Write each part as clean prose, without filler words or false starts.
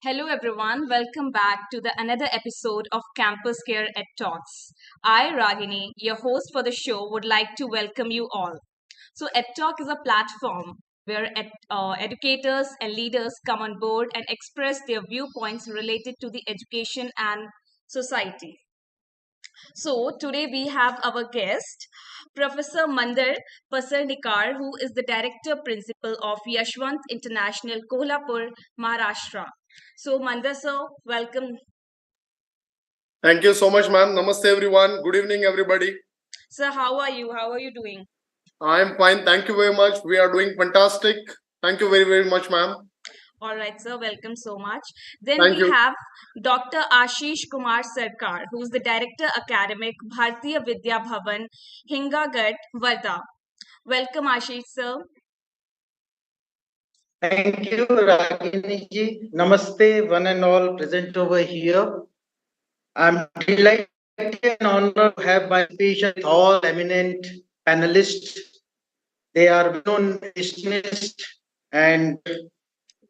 Hello everyone, welcome back to the another episode of Campus Care at Talks. I, Ragini, your host for the show, would like to welcome you all. So, Ed Talk is a platform where educators and leaders come on board and express their viewpoints related to the education and society. So today we have our guest, Professor Mandar Pasarnikar, who is the Director Principal of Yashwant International, Kolhapur, Maharashtra. So Mandar sir, welcome. Thank you so much, ma'am. Namaste, everyone. Good evening, everybody. Sir, how are you? How are you doing? I'm fine. Thank you very much. We are doing fantastic. Thank you very, very much, ma'am. All right, sir. Welcome so much. Then Thank we you. have Dr. Ashish Kumar Sarkar, who is the Director Academic, Bharatiya Vidya Bhavan, Hingagat, Varda. Welcome, Ashish sir. Thank you, Ragini ji. Namaste, one and all present over here. I'm delighted and honored to have my participation with all eminent panelists. They are known distinguished, and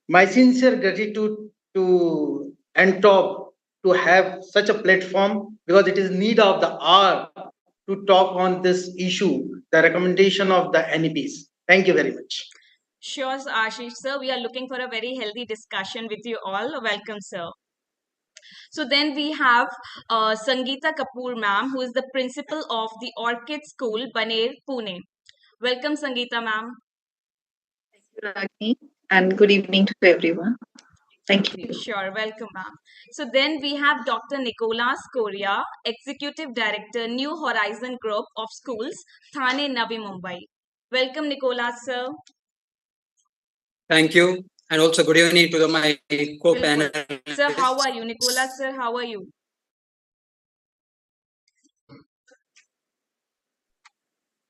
my sincere gratitude to NTOP to have such a platform because it is need of the hour to talk on this issue, the recommendation of the NEPs. Thank you very much. Sure, Ashish sir. We are looking for a very healthy discussion with you all. Welcome, sir. So then we have Sangeeta Kapoor ma'am, who is the principal of the Orchid School, Baner, Pune. Welcome, Sangeeta ma'am. Ragini, and good evening to everyone. Thank you. Sure, welcome ma'am. So then we have Dr. Nicolas Korea, Executive Director, New Horizon Group of Schools, Thane, Navi Mumbai. Welcome, Nicolas sir. Thank you. And also good evening to my co-panel. Sir, how are you? Nicolas sir, how are you?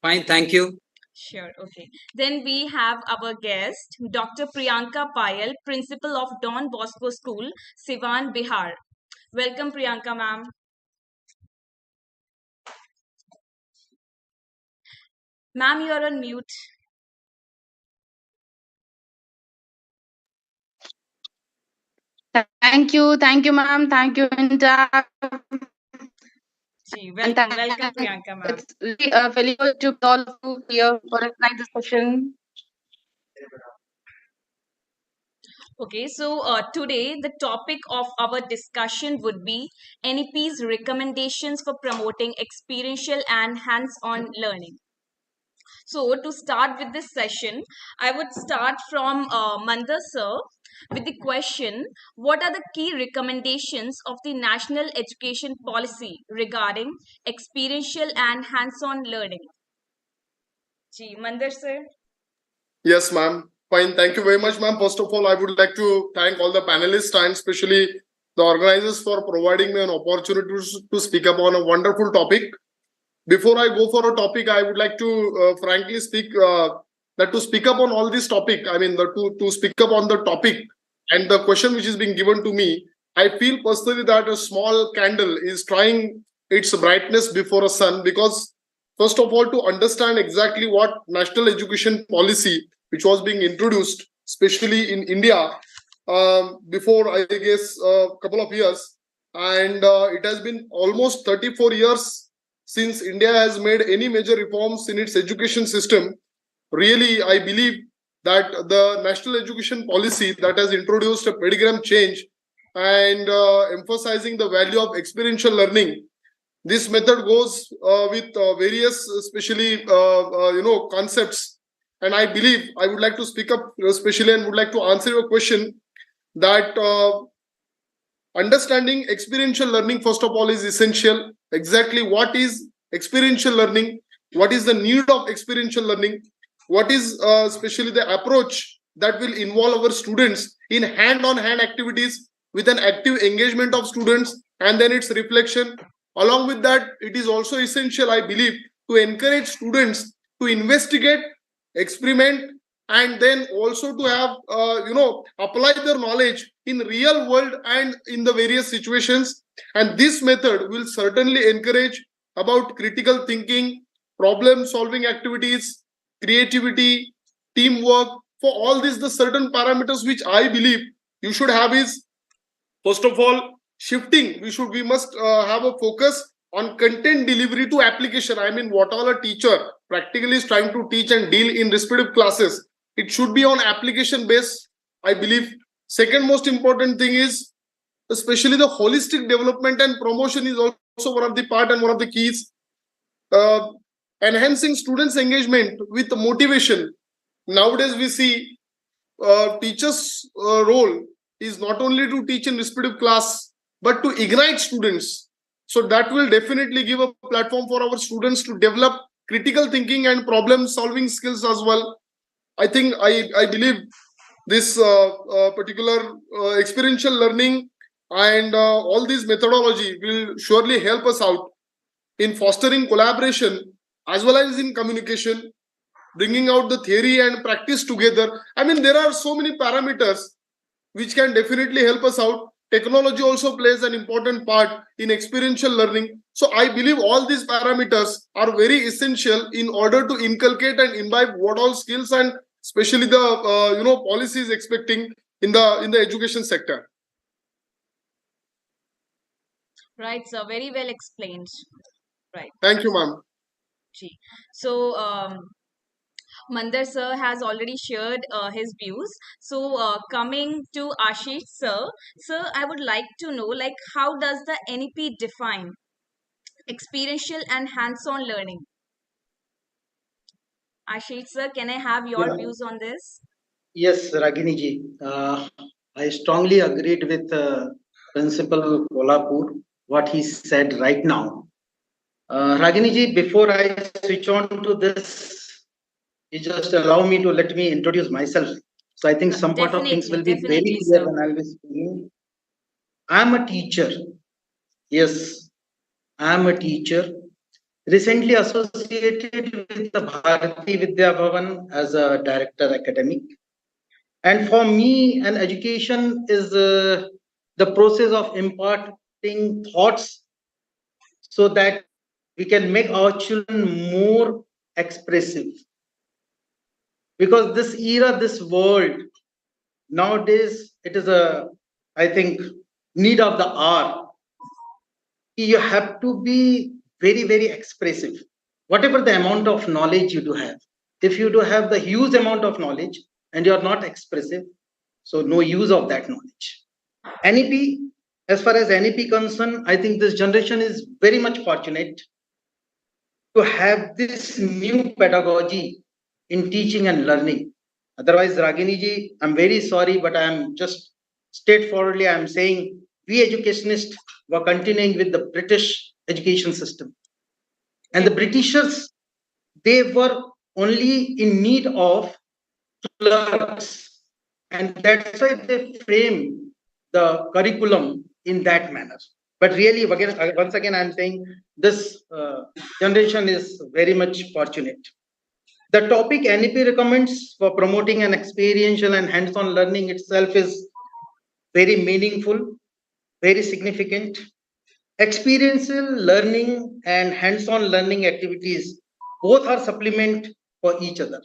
Fine, thank you. Sure, okay. Then we have our guest, Dr. Priyanka Payal, Principal of Don Bosco School, Siwan, Bihar. Welcome, Priyanka ma'am. Ma'am, you are on mute. Thank you, ma'am. Thank you, Inta. Gee, And welcome, Priyanka ma'am. it's really very good to be all of you here for a nice discussion. Okay, so today the topic of our discussion would be NEP's recommendations for promoting experiential and hands-on learning. So to start with this session, I would start from Mandar sir with the question, what are the key recommendations of the National Education Policy regarding experiential and hands-on learning? Ji, Mandar sir. Yes, ma'am. Fine. Thank you very much, ma'am. First of all, I would like to thank all the panelists and especially the organizers for providing me an opportunity to speak upon a wonderful topic. Before I go for a topic, I would like to frankly speak that to speak up on all this topic, to speak up on the topic and the question which is being given to me, I feel personally that a small candle is trying its brightness before a sun because, first of all, to understand exactly what national education policy, which was being introduced, especially in India, before I guess a couple of years, and it has been almost 34 years since India has made any major reforms in its education system. Really, I believe that the national education policy that has introduced a paradigm change and emphasizing the value of experiential learning. This method goes with various, especially concepts, and I believe I would like to speak up especially and would like to answer your question that understanding experiential learning first of all is essential. Exactly what is experiential learning? What is the need of experiential learning? What is especially the approach that will involve our students in hand-on-hand activities with an active engagement of students and then its reflection. Along with that, it is also essential, I believe, to encourage students to investigate, experiment, and then also to have apply their knowledge in real world and in the various situations. And this method will certainly encourage about critical thinking, problem solving activities, creativity, teamwork. For all these, the certain parameters which I believe you should have is First of all, shifting, we must have a focus on content delivery to application. I mean, what all a teacher practically is trying to teach and deal in respective classes, it should be on application based, I believe. Second most important thing is especially the holistic development and promotion is also one of the part and one of the keys. uh, Enhancing students engagement with motivation. Nowadays we see teachers role is not only to teach in respective class but to ignite students, so that will definitely give a platform for our students to develop critical thinking and problem solving skills as well. I believe this particular experiential learning and all these methodology will surely help us out in fostering collaboration as well as in communication, bringing out the theory and practice together. I mean, there are so many parameters which can definitely help us out. Technology also plays an important part in experiential learning. So I believe all these parameters are very essential in order to inculcate and imbibe what all skills and especially the policies expecting in the education sector. Right, sir. Very well explained. Right. Thank you, ma'am. Gee. So, Mandar sir has already shared his views. So, coming to Ashish sir, I would like to know, like, how does the NEP define experiential and hands-on learning? Ashish sir, can I have your Yeah. views on this? Yes, Ragini ji. I strongly agreed with Principal Kolhapur, what he said right now. Ragini ji, before I switch on to this, you just allow me to let me introduce myself. So I think some part of things will be very Definitely, clear sir. when I will speaking. I'm a teacher. Yes, I'm a teacher. Recently associated with the Bharati Vidya Bhavan as a director academic. And for me, an education is the process of imparting thoughts so that we can make our children more expressive. Because this era, this world, nowadays, it is I think, need of the hour. You have to be very, very expressive. Whatever the amount of knowledge you do have, if you do have the huge amount of knowledge and you are not expressive, so no use of that knowledge. NEP, as far as NEP concerned, I think this generation is very much fortunate to have this new pedagogy in teaching and learning. Otherwise, Ragini ji, I'm very sorry, but I'm just straightforwardly, I'm saying we educationists were continuing with the British education system. And the Britishers, they were only in need of clerks. And that's why they frame the curriculum in that manner. But really, once again, I'm saying this generation is very much fortunate. The topic NEP recommends for promoting an experiential and hands-on learning itself is very meaningful, very significant. Experiential learning and hands-on learning activities both are supplement for each other.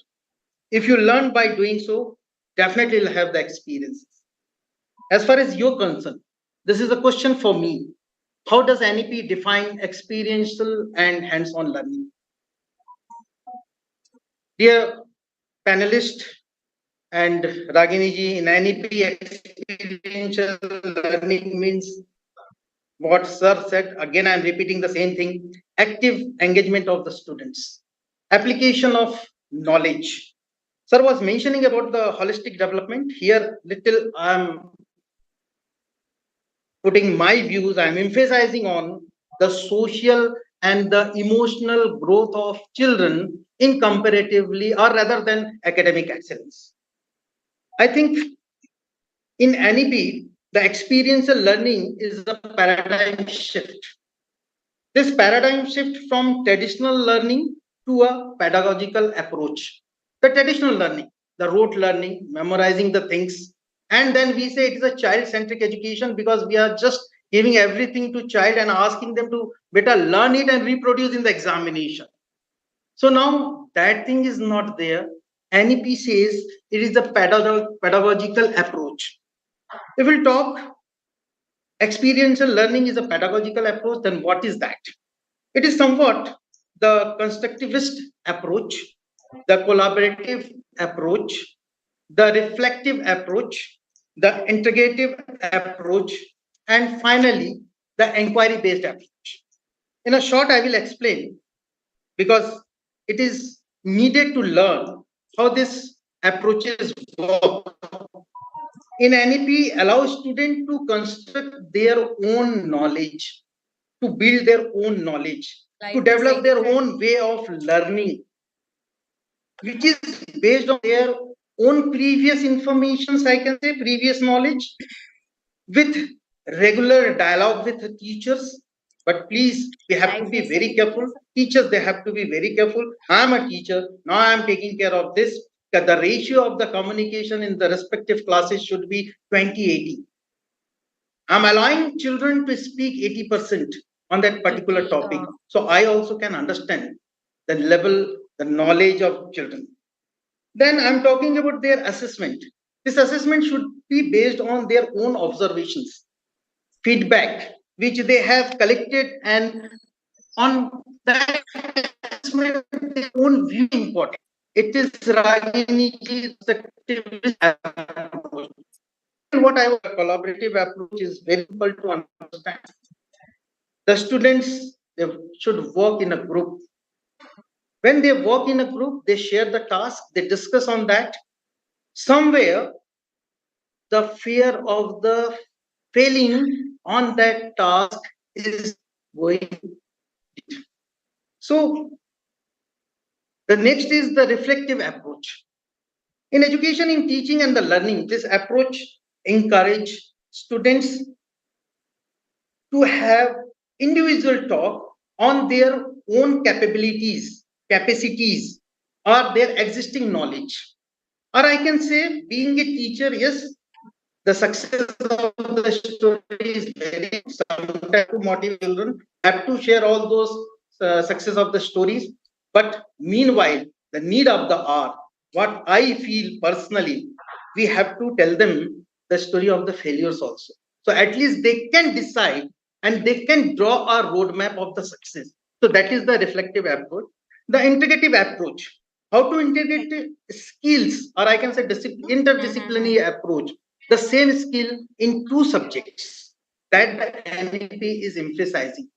If you learn by doing so, definitely you'll have the experiences. As far as you're concerned, this is a question for me. How does NEP define experiential and hands-on learning? Dear panelist and Ragini ji, in NEP, experiential learning means what sir said. Again, I'm repeating the same thing. Active engagement of the students. Application of knowledge. Sir was mentioning about the holistic development. Here, little I'm putting my views, I'm emphasizing on the social and the emotional growth of children in comparatively or rather than academic excellence. I think in NEP, the experiential learning is a paradigm shift. This paradigm shift from traditional learning to a pedagogical approach. The traditional learning, the rote learning, memorizing the things, and then we say it is a child-centric education because we are just giving everything to child and asking them to better learn it and reproduce in the examination. So now that thing is not there. NEP says it is the pedagogical approach. If we'll talk experiential learning is a pedagogical approach, then what is that? It is somewhat the constructivist approach, the collaborative approach, the reflective approach, the integrative approach, and finally, the inquiry based approach. In a short, I will explain because it is needed to learn how these approaches work. In NEP, allows students to construct their own knowledge, to build their own knowledge, to develop their own way of learning, which is based on their own previous informations, I can say, previous knowledge, with regular dialogue with the teachers. But please, we have to be very careful. Teachers, they have to be very careful. I'm a teacher. Now I'm taking care of this. That the ratio of the communication in the respective classes should be 20-80. I'm allowing children to speak 80% on that particular topic. So I also can understand the level, the knowledge of children. Then I'm talking about their assessment. This assessment should be based on their own observations, feedback, which they have collected, and on that assessment, their own view important. It is Raginiji's approach. What I collaborative approach is very difficult to understand. The students, they should work in a group. When they work in a group, they share the task, they discuss on that. Somewhere, the fear of the failing on that task is going. So, the next is the reflective approach. In education, in teaching and the learning, this approach encourage students to have individual talk on their own capabilities, capacities, or their existing knowledge. Or I can say, being a teacher, yes, the success of the story is very sometimes to motivate children, have to share all those success of the stories. But meanwhile, the need of the hour, what I feel personally, we have to tell them the story of the failures also. So at least they can decide and they can draw a roadmap of the success. So that is the reflective approach. The integrative approach, how to integrate skills, or I can say interdisciplinary approach, the same skill in two subjects that the NEP is emphasizing.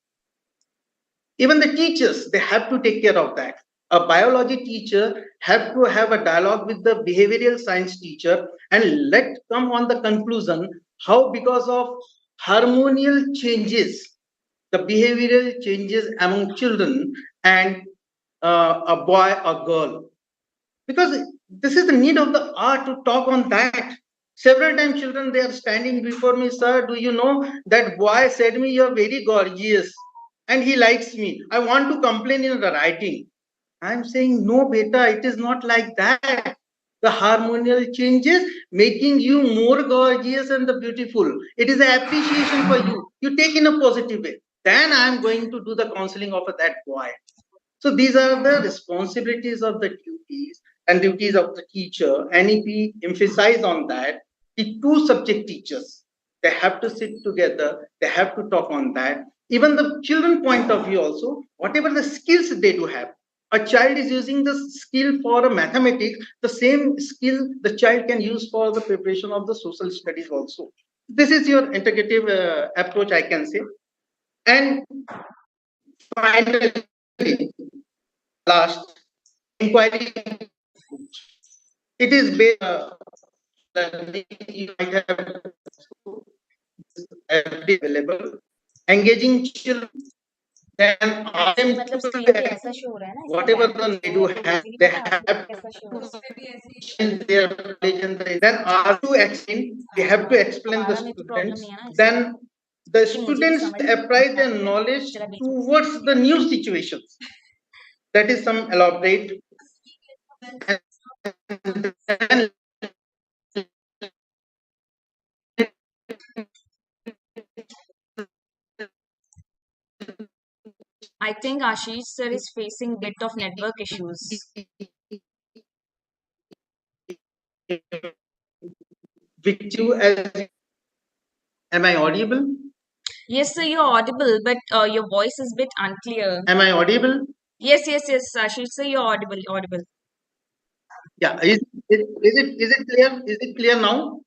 Even the teachers, they have to take care of that. A biology teacher have to have a dialogue with the behavioral science teacher and let come on the conclusion how, because of hormonal changes, the behavioral changes among children and a boy or girl, because this is the need of the art to talk on that. Several times children, they are standing before me, sir, do you know that boy said me you're very gorgeous and he likes me, I want to complain in the writing. I'm saying, no beta, it is not like that. The hormonal changes making you more gorgeous and the beautiful, it is an appreciation for you, you take in a positive way, then I'm going to do the counseling of that boy. So these are the responsibilities of the duties and duties of the teacher. NEP emphasize on that. The two subject teachers, they have to sit together, they have to talk on that. Even the children point of view also, whatever the skills they do have. A child is using the skill for a mathematics, the same skill the child can use for the preparation of the social studies also. This is your integrative approach, I can say. And finally, last, inquiry. It is based you might have available. Engaging children, then ask them whatever they do have, they have to change their religion. Then are to explain, we have to explain the students. Then the students apply their knowledge towards the new situations. That is some elaborate. And then I think Ashish sir is facing bit of network issues. with you as, am I audible? Yes, sir, you're audible, but your voice is a bit unclear. Am I audible? Yes, yes, yes, Ashish, sir, you're audible, audible. Yeah. Is it clear? Is it clear now?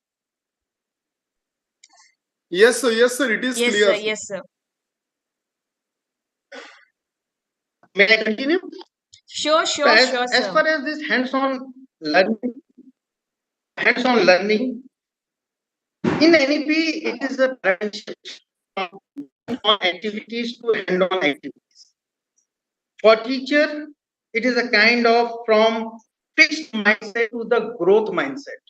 Yes, sir. Yes, sir. It is Yes, clear, sir, sir. yes, sir. May I continue? Sure, So sure, sure, as sir. far as this hands-on learning in NEP, it is a paradigm shift from hands-on activities to hand-on activities. For teacher, it is a kind of from fixed mindset to the growth mindset.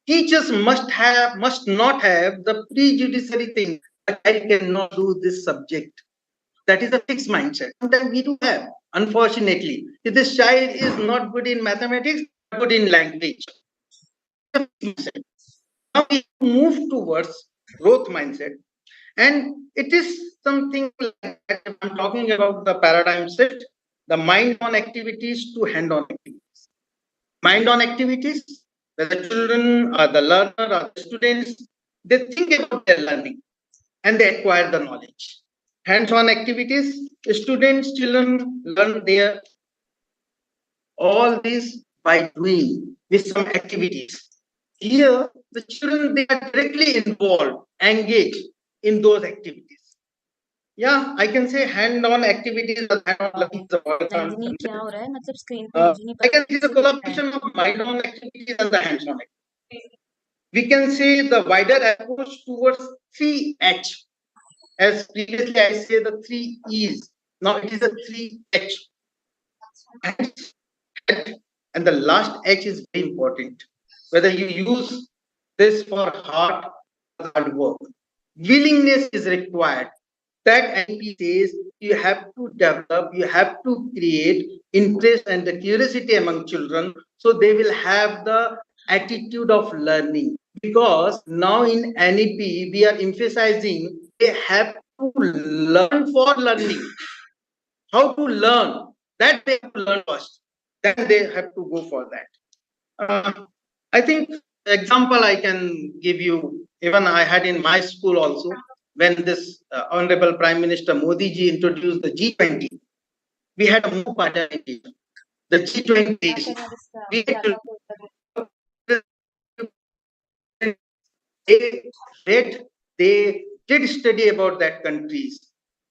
Teachers must not have the prejudicial thing that I cannot do this subject. That is a fixed mindset. Sometimes we do have, unfortunately. If this child is not good in mathematics, good in language. Now we move towards growth mindset. And it is something like that. I'm talking about the paradigm shift, the mind on activities to hand on activities. Mind on activities, where the children or the learner or the students, they think about their learning and they acquire the knowledge. Hands on activities, students, children learn their all this by doing with some activities. Here, the children they are directly involved, engaged in those activities. Yeah, I can say hand-on activities or hand-on learning is a word Nandini concept. क्या हो रहा है मतलब screen पे मुझे नहीं I पता can see the कैसे दिख रहा है collaboration of mind-on activities and the hands-on activities. We can say the wider approach towards 3H. As previously I say the 3 E's. Now it is a 3H. And the last H is very important. Whether you use this for hard or hard work, willingness is required. That NP says you have to develop, you have to create interest and the curiosity among children so they will have the attitude of learning. Because now in NEP, we are emphasizing they have to learn for learning. How to learn, that they have to learn first. Then they have to go for that. I think example I can give you, even I had in my school also, when this Honorable Prime Minister Modi ji introduced the G20, we had a more participation. The G20, we had to they read, they did study about that countries,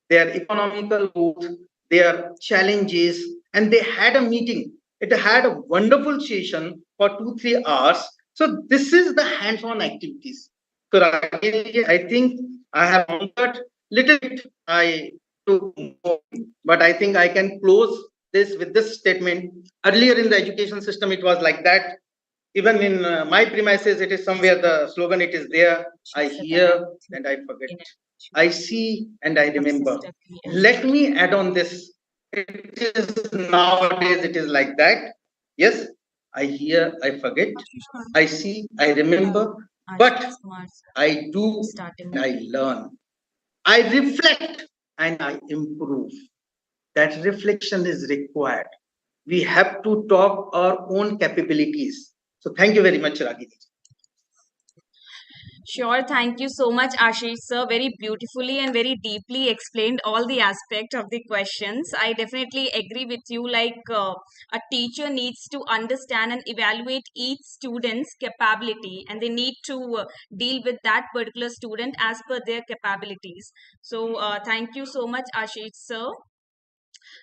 their economical growth, their challenges, and they had a meeting. It had a wonderful session for 2 3 hours. So this is the hands-on activities. So I think I have answered little bit. I to more, but I think I can close this with this statement. Earlier in the education system, it was like that. Even in my premises, it is somewhere the slogan it is there. I hear and I forget. I see and I remember. Let me add on this. It is nowadays it is like that. Yes, I hear, I forget. I see, I remember, but I do and I learn. I reflect and I improve. That reflection is required. We have to talk our own capabilities. So thank you very much, Ragini. Sure, thank you so much, Ashish sir. Very beautifully and very deeply explained all the aspect of the questions. I definitely agree with you. Like a teacher needs to understand and evaluate each student's capability, and they need to deal with that particular student as per their capabilities. So, thank you so much, Ashish sir.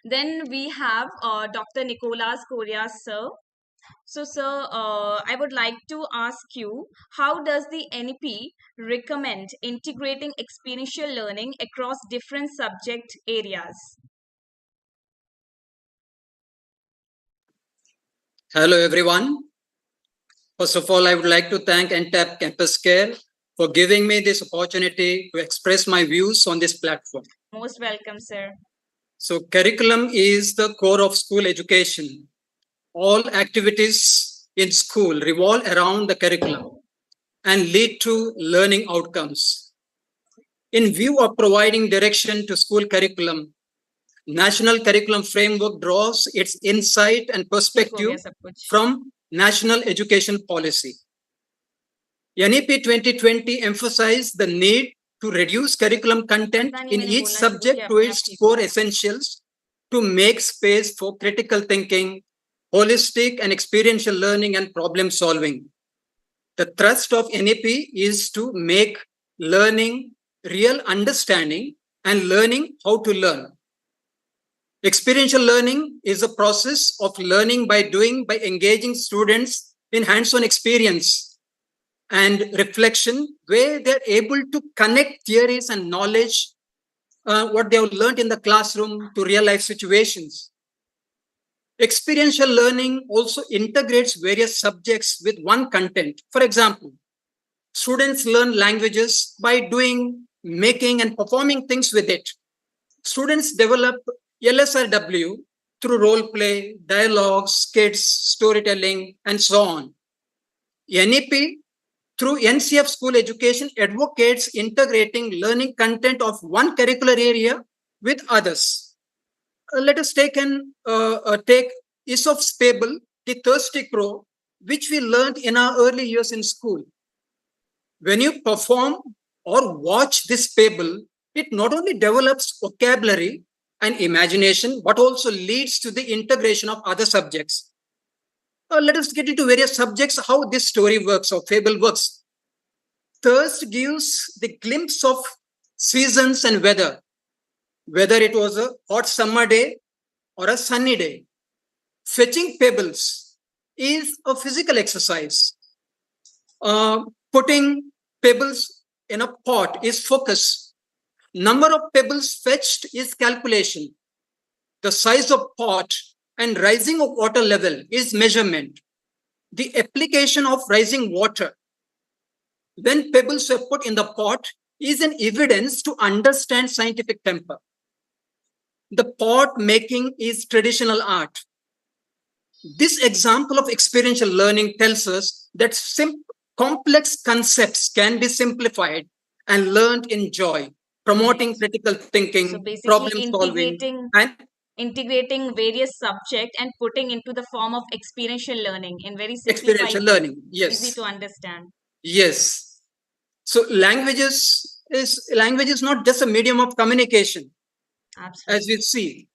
Then we have Dr. Nicolas Corias sir. So, sir, I would like to ask you, how does the NEP recommend integrating experiential learning across different subject areas? Hello, everyone. First of all, I would like to thank NTAP Campus Care for giving me this opportunity to express my views on this platform. Most welcome, sir. So, curriculum is the core of school education. All activities in school revolve around the curriculum and lead to learning outcomes. In view of providing direction to school curriculum, National Curriculum Framework draws its insight and perspective from National Education Policy. NEP 2020 emphasized the need to reduce curriculum content पता नहीं in मैंने each बोलना शुरू subject किया to अपने आप its ठीक core essentials to make space for critical thinking, holistic and experiential learning and problem solving. The thrust of NEP is to make learning real understanding and learning how to learn. Experiential learning is a process of learning by doing by engaging students in hands-on experience and reflection where they're able to connect theories and knowledge, what they have learned in the classroom to real life situations. Experiential learning also integrates various subjects with one content. For example, students learn languages by doing, making, and performing things with it. Students develop LSRW through role play, dialogues, skits, storytelling, and so on. NEP through NCF school education advocates integrating learning content of one curricular area with others. Let us take Aesop's fable, The Thirsty Crow, which we learned in our early years in school. When you perform or watch this fable, it not only develops vocabulary and imagination, but also leads to the integration of other subjects. Let us get into various subjects, how this story works or fable works. Thirst gives the glimpse of seasons and weather, whether it was a hot summer day or a sunny day. Fetching pebbles is a physical exercise. Putting pebbles in a pot is focus. Number of pebbles fetched is calculation. The size of pot and rising of water level is measurement. The application of rising water when pebbles were put in the pot is an evidence to understand scientific temper. The pot making is traditional art. This example of experiential learning tells us that complex concepts can be simplified and learned in joy, promoting critical thinking, So basically problem solving, and integrating various subjects and putting into the form of experiential learning in very simplified experiential way, learning. easy Yes. to understand. Yes. So language is not just a medium of communication, Absolutely. as we see.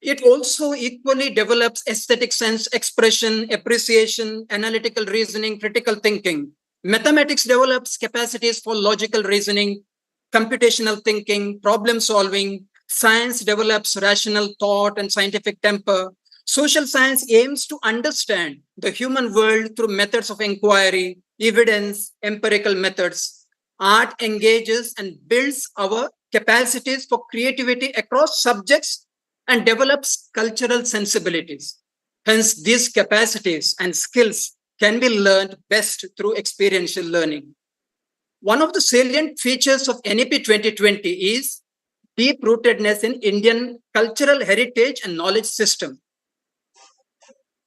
It also equally develops aesthetic sense, expression, appreciation, analytical reasoning, critical thinking. Mathematics develops capacities for logical reasoning, computational thinking, problem solving. Science develops rational thought and scientific temper. Social science aims to understand the human world through methods of inquiry, evidence, empirical methods. Art engages and builds our capacities for creativity across subjects and develops cultural sensibilities. Hence, these capacities and skills can be learned best through experiential learning. One of the salient features of NEP 2020 is deep rootedness in Indian cultural heritage and knowledge system.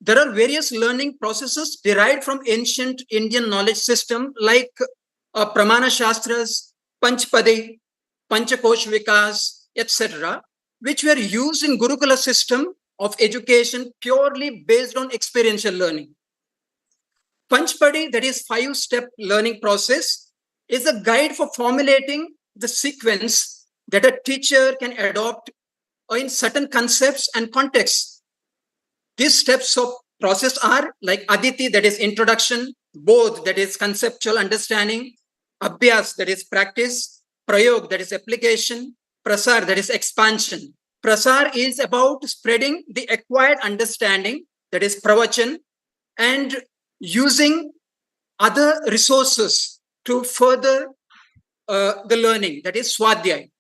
There are various learning processes derived from ancient Indian knowledge system like Pramana Shastras, Panchpadi, Panchakosh Vikas, etc., which were used in Gurukula system of education purely based on experiential learning. Panchpadi, that is 5-step learning process, is a guide for formulating the sequence that a teacher can adopt in certain concepts and contexts. These steps of process are like Aditi, that is introduction, Bodh, that is conceptual understanding, Abhyas, that is practice, Prayog, that is application, Prasar, that is expansion. Prasar is about spreading the acquired understanding, that is pravachan, and using other resources to further the learning, that is Swadhyay.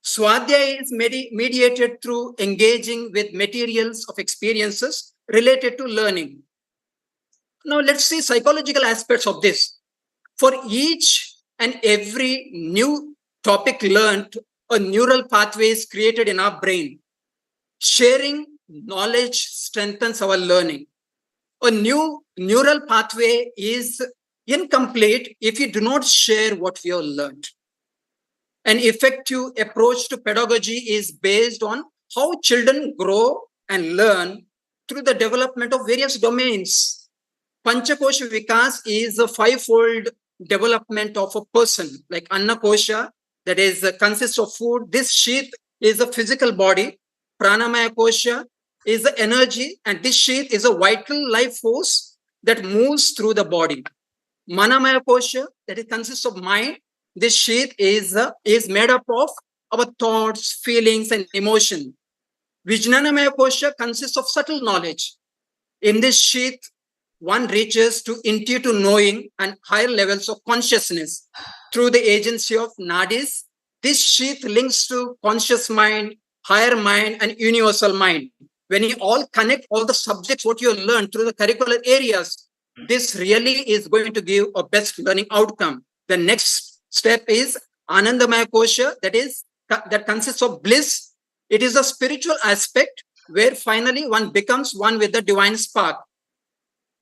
Swadhyay is mediated through engaging with materials of experiences related to learning. Now, let's see psychological aspects of this. For each and every new topic learned, a neural pathway is created in our brain. Sharing knowledge strengthens our learning. A new neural pathway is incomplete if you do not share what we have learned. An effective approach to pedagogy is based on how children grow and learn through the development of various domains. Panchakosha Vikas is a 5-fold development of a person, like Annakosha, that is consists of food. This sheath is a physical body. Pranamaya kosha is the energy, and this sheath is a vital life force that moves through the body. Manamaya kosha, that it consists of mind. This sheath is made up of our thoughts, feelings, and emotion. Vijnanamaya kosha consists of subtle knowledge. In this sheath, one reaches to intuitive knowing and higher levels of consciousness through the agency of nadis. This sheath links to conscious mind, higher mind, and universal mind. When you all connect all the subjects, what you learn through the curricular areas, this really is going to give a best learning outcome. The next step is Anandamaya Kosha, that consists of bliss. It is a spiritual aspect where finally one becomes one with the divine spark.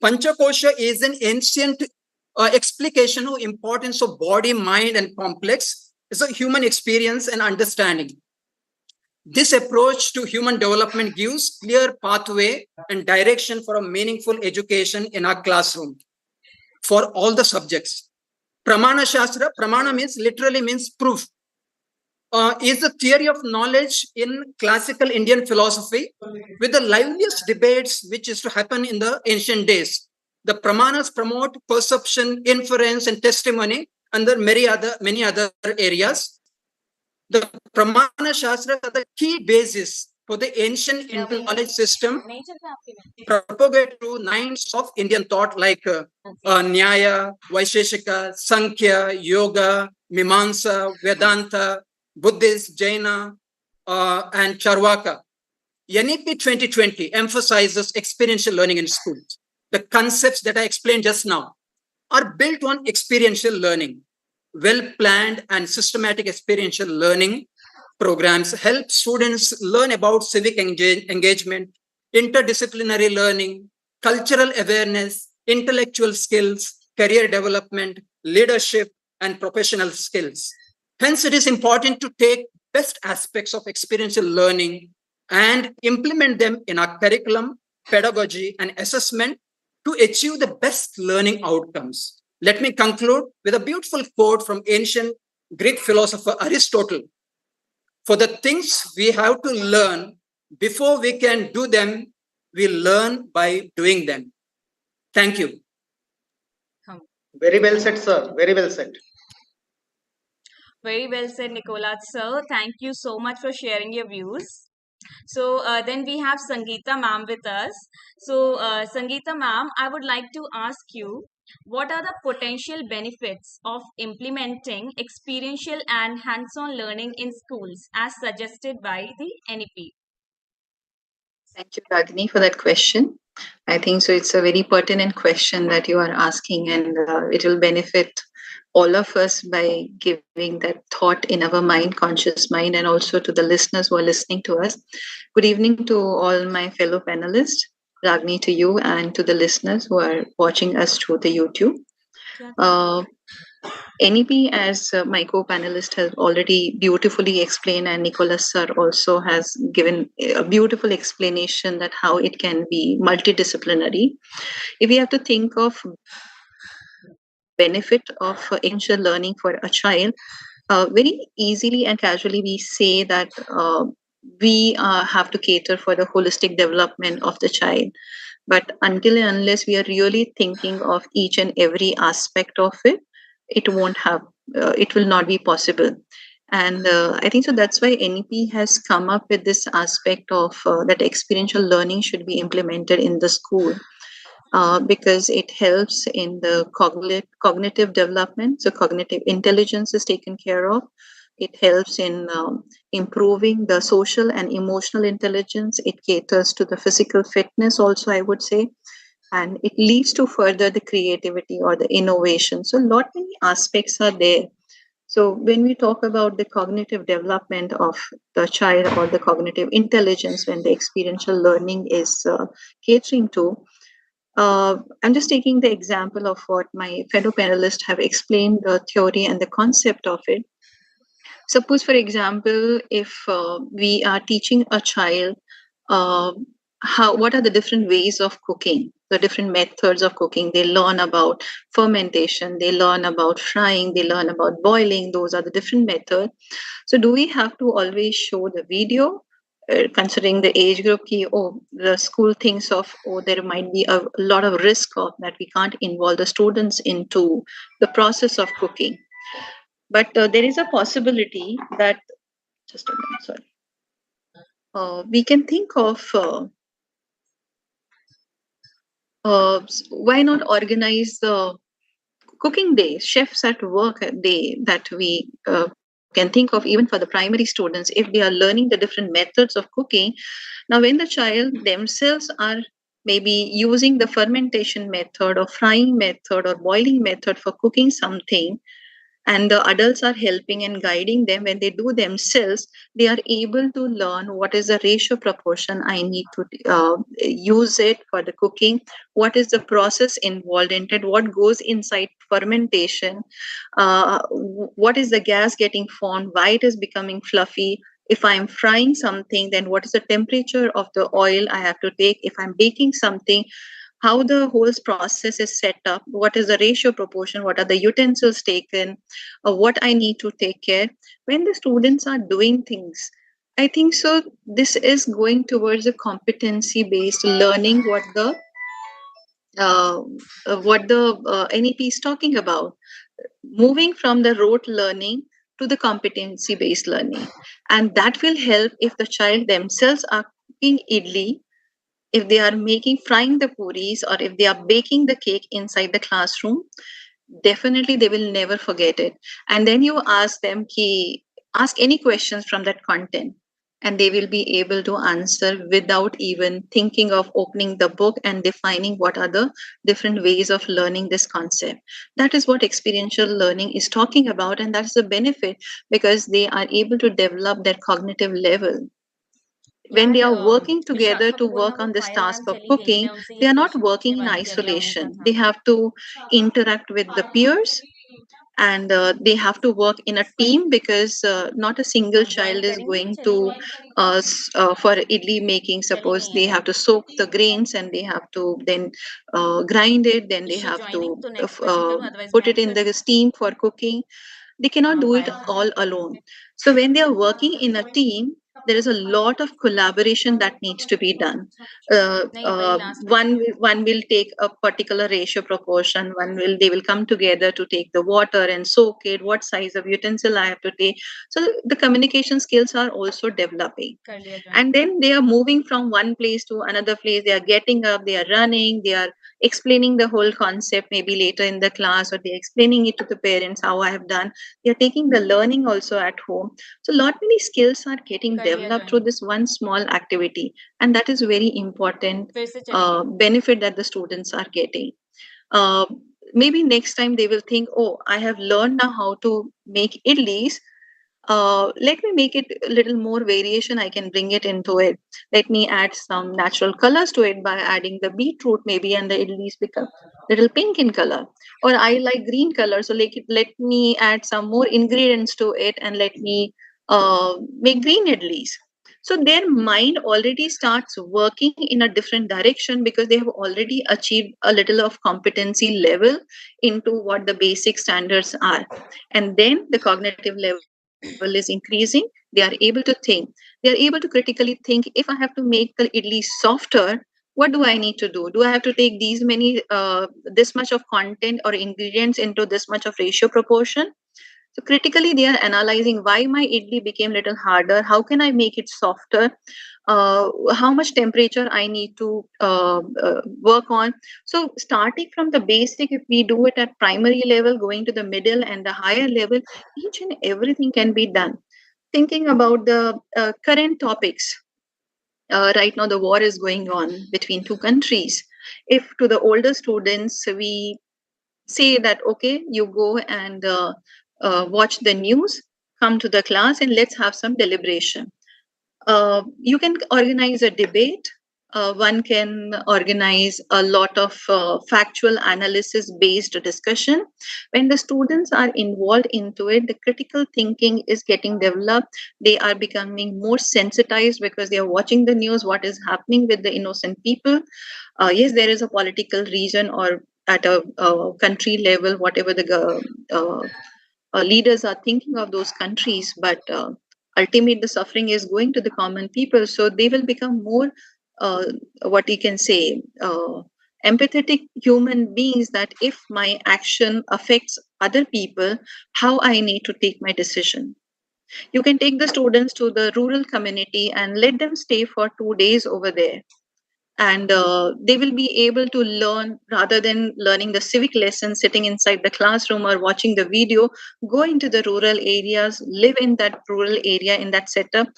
Panchakosha is an ancient explication of importance of body, mind, and complex. It's a human experience and understanding. This approach to human development gives clear pathway and direction for a meaningful education in our classroom for all the subjects. Pramana Shastra, pramana literally means proof. Is the theory of knowledge in classical Indian philosophy with the liveliest debates which is to happen in the ancient days. The pramanas promote perception, inference, and testimony under many other areas. The Pramana Shastra are the key basis for the ancient Indian knowledge system propagated through nine of Indian thought like Nyaya, Vaisheshika, Sankhya, Yoga, Mimamsa, Vedanta, Buddhist, Jaina, and Charvaka. NEP 2020 emphasizes experiential learning in schools. The concepts that I explained just now are built on experiential learning. Well-planned and systematic experiential learning programs help students learn about civic engagement, interdisciplinary learning, cultural awareness, intellectual skills, career development, leadership, and professional skills. Hence, it is important to take best aspects of experiential learning and implement them in our curriculum, pedagogy, and assessment to achieve the best learning outcomes. Let me conclude with a beautiful quote from ancient Greek philosopher Aristotle. For the things we have to learn before we can do them, we learn by doing them. Thank you. Very well said, sir. Very well said. Very well said, Nicola. Sir, thank you so much for sharing your views. So then we have Sangeeta ma'am with us. So Sangeeta ma'am, I would like to ask you, what are the potential benefits of implementing experiential and hands-on learning in schools as suggested by the NEP? Thank you, Ragini, for that question. I think so. It's a very pertinent question that you are asking, and it will benefit all of us by giving that thought in our mind, conscious mind, and also to the listeners who are listening to us. Good evening to all my fellow panelists, Ragini, to you, and to the listeners who are watching us through the YouTube. NEP, as my co-panelist has already beautifully explained, and Nicholas sir also has given a beautiful explanation that how it can be multidisciplinary. If we have to think of benefit of experiential learning for a child, very easily and casually we say that we have to cater for the holistic development of the child. But until and unless we are really thinking of each and every aspect of it, it won't have, it will not be possible. And I think so that's why NEP has come up with this aspect of that experiential learning should be implemented in the school. Because it helps in the cognitive development. So cognitive intelligence is taken care of. It helps in improving the social and emotional intelligence. It caters to the physical fitness also, I would say. And it leads to further the creativity or the innovation. So a lot many aspects are there. So when we talk about the cognitive development of the child or the cognitive intelligence, when the experiential learning is catering to, I'm just taking the example of what my fellow panelists have explained the theory and the concept of it. Suppose, for example, if we are teaching a child what are the different ways of cooking, the different methods of cooking. They learn about fermentation, they learn about frying, they learn about boiling. Those are the different methods. So do we have to always show the video, considering the age group? The school thinks of, there might be a lot of risk of that, we can't involve the students into the process of cooking. But there is a possibility that, just a minute, sorry, we can think of why not organize the cooking day, chefs at work day, that we can think of even for the primary students, if they are learning the different methods of cooking. Now, when the child themselves are maybe using the fermentation method or frying method or boiling method for cooking something, and the adults are helping and guiding them, when they do themselves, they are able to learn what is the ratio proportion I need to use it for the cooking, what is the process involved in it, what goes inside fermentation, what is the gas getting formed, why it is becoming fluffy. If I'm frying something, then what is the temperature of the oil I have to take? If I'm baking something, how the whole process is set up, what is the ratio proportion, what are the utensils taken, what I need to take care. When the students are doing things, I think so, this is going towards a competency based learning, uh, what the NEP is talking about, moving from the rote learning to the competency based learning. And that will help if the child themselves are cooking idli, if they are making frying the puris, or if they are baking the cake inside the classroom, definitely they will never forget it. And then you ask them ask any questions from that content, and they will be able to answer without even thinking of opening the book and defining what are the different ways of learning this concept. That is what experiential learning is talking about, and that's the benefit, because they are able to develop their cognitive level. When they are working together to work on this task of cooking, they are not working in isolation. They have to interact with the peers, and they have to work in a team, because not a single child is going to for idli making. Suppose they have to soak the grains, and they have to then grind it, then they have to put it in the steam for cooking. They cannot do it all alone. So when they are working in a team, there is a lot of collaboration that needs to be done. One will take a particular ratio proportion. They will come together to take the water and soak it. What size of utensil I have to take? So the communication skills are also developing. And then they are moving from one place to another place. They are getting up, they are running, they are explaining the whole concept maybe later in the class, or they're explaining it to the parents how I have done. They're taking the learning also at home. So lot many skills are getting developed through this one small activity, and that is very important benefit that the students are getting. uh, Maybe next time they will think, oh, I have learned now how to make idlis. Let me make it a little more variation. I can bring it into it. Let me add some natural colors to it by adding the beetroot maybe, and the idlis become little pink in color. Or I like green color, so let me add some more ingredients to it, and let me make green idlis. So their mind already starts working in a different direction, because they have already achieved a little of competency level into what the basic standards are. And then the cognitive level is increasing. They are able to think. They are able to critically think, if I have to make the idli softer, what do I need to do? Do I have to take these many this much of content or ingredients into this much of ratio proportion? So critically, they are analyzing why my idli became little harder. How can I make it softer? How much temperature I need to work on. So starting from the basic, if we do it at primary level, going to the middle and the higher level, each and everything can be done. Thinking about the current topics, right now the war is going on between two countries. If to the older students we say that, okay, you go and watch the news, come to the class, and let's have some deliberation. You can organize a debate, one can organize a lot of factual analysis based discussion. When the students are involved into it, the critical thinking is getting developed. They are becoming more sensitized because they are watching the news, what is happening with the innocent people. Yes, there is a political reason, or at a country level, whatever the leaders are thinking of those countries, but ultimately the suffering is going to the common people. So they will become more, uh, what you can say, empathetic human beings, that if my action affects other people, how I need to take my decision. You can take the students to the rural community and let them stay for 2 days over there, and they will be able to learn, rather than learning the civic lesson sitting inside the classroom or watching the video. Go into the rural areas, live in that rural area, in that setup.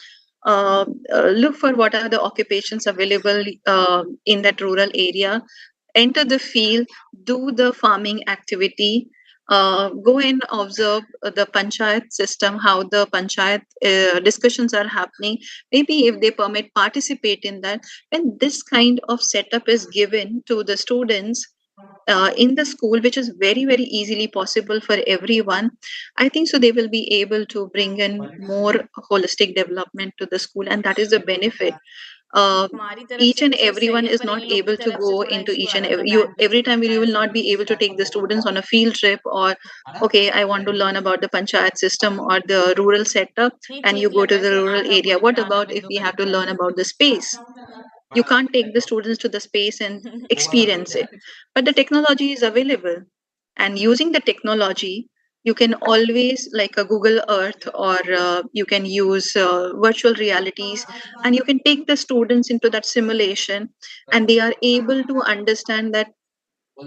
Look for what are the occupations available in that rural area. Enter the field, do the farming activity. Go and observe the panchayat system, how the panchayat discussions are happening. Maybe if they permit, participate in that. When this kind of setup is given to the students in the school, which is very, very easily possible for everyone, I think so they will be able to bring in more holistic development to the school, and that is the benefit. uh, हमारी तरफ each से and तो sir सही everyone है is पर not इन लोग की able to तरफ से go थोड़ा into इशू each आ and रहा था every, you band every time you दिखना will ऐसा not be able to take the students on a field trip, or okay, I want to learn about the panchayat system or the rural setup, नहीं and you ठीक go लगा to the ऐसे rural आधा area. बोले What फिर आधा about if window we का have दिख to रहा learn about the space? You can't take the students to the space and experience it, but the technology is available. And using the technology, you can always, like a Google Earth, or you can use virtual realities, and you can take the students into that simulation, and they are able to understand that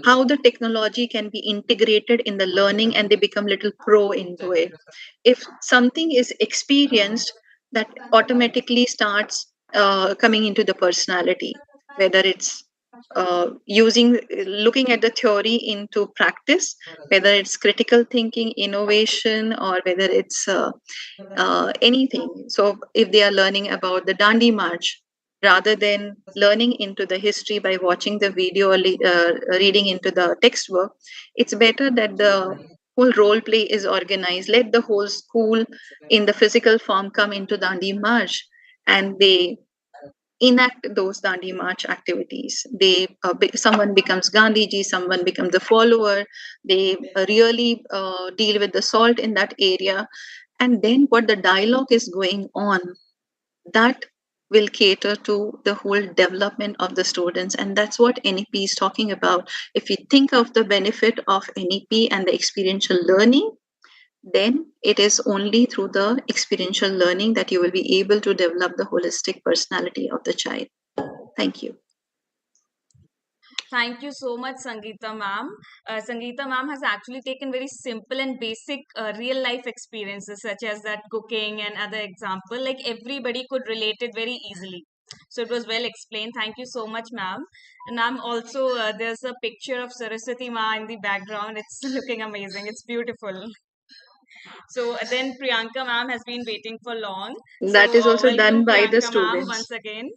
how the technology can be integrated in the learning, and they become little pro into it. If something is experienced, that automatically starts coming into the personality, whether it's using, looking at the theory into practice, whether it's critical thinking, innovation, or whether it's anything. So if they are learning about the Dandi March, rather than learning into the history by watching the video, or reading into the textbook, it's better that the whole role play is organized. Let the whole school in the physical form come into Dandi March, and they enact those Dandi March activities. Someone becomes Gandhiji, someone becomes the follower. They really deal with the salt in that area, and then what the dialogue is going on, that will cater to the whole development of the students. And that's what NEP is talking about. If you think of the benefit of NEP and the experiential learning, then it is only through the experiential learning that you will be able to develop the holistic personality of the child. Thank you. Thank you so much, Sangeeta ma'am. Sangeeta ma'am has actually taken very simple and basic real life experiences, such as that cooking and other example. Like everybody could relate it very easily. So it was well explained. Thank you so much, ma'am. And ma'am, also there's a picture of Saraswati ma in the background. It's looking amazing. It's beautiful. So then Priyanka ma'am has been waiting for long. So That is also welcome done by the Priyanka ma'am students. once again.